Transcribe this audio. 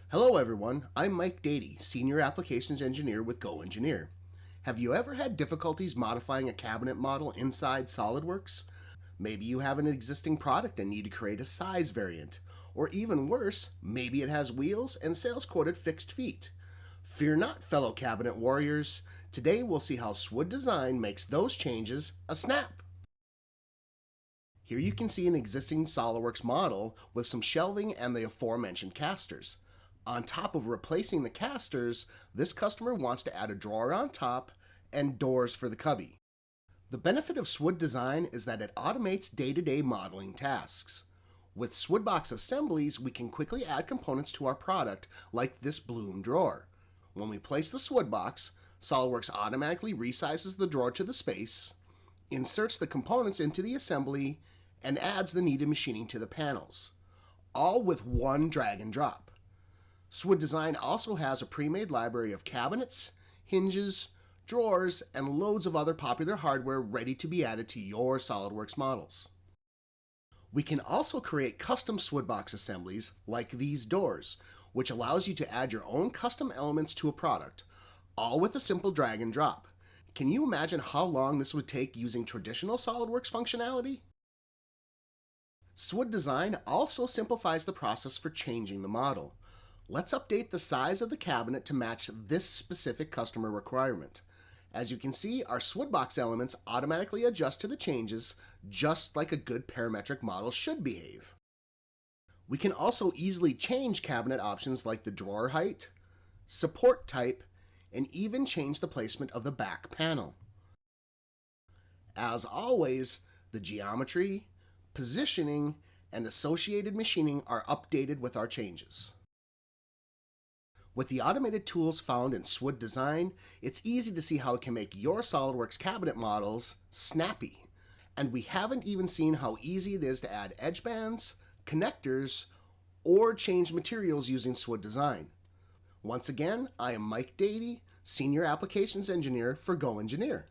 Hello everyone, I'm Mike Dady, Senior Applications Engineer with GoEngineer. Have you ever had difficulties modifying a cabinet model inside SOLIDWORKS? Maybe you have an existing product and need to create a size variant. Or even worse, maybe it has wheels and sales quoted fixed feet. Fear not, fellow cabinet warriors. Today we'll see how SWOOD Design makes those changes a snap. Here you can see an existing SOLIDWORKS model with some shelving and the aforementioned casters. On top of replacing the casters, this customer wants to add a drawer on top and doors for the cubby. The benefit of SWOOD Design is that it automates day-to-day modeling tasks. With SWOODbox Assemblies, we can quickly add components to our product like this bloom drawer. When we place the SWOODbox, SOLIDWORKS automatically resizes the drawer to the space, inserts the components into the assembly, and adds the needed machining to the panels, all with one drag and drop. SWOOD Design also has a pre-made library of cabinets, hinges, drawers, and loads of other popular hardware ready to be added to your SOLIDWORKS models. We can also create custom SWOODbox assemblies like these doors, which allows you to add your own custom elements to a product, all with a simple drag and drop. Can you imagine how long this would take using traditional SOLIDWORKS functionality? SWOOD Design also simplifies the process for changing the model. Let's update the size of the cabinet to match this specific customer requirement. As you can see, our SWOODbox elements automatically adjust to the changes, just like a good parametric model should behave. We can also easily change cabinet options like the drawer height, support type, and even change the placement of the back panel. As always, the geometry, positioning, and associated machining are updated with our changes. With the automated tools found in SWOOD Design, it's easy to see how it can make your SOLIDWORKS cabinet models snappy. And we haven't even seen how easy it is to add edge bands, connectors, or change materials using SWOOD Design. Once again, I am Mike Dady, Senior Applications Engineer for GoEngineer.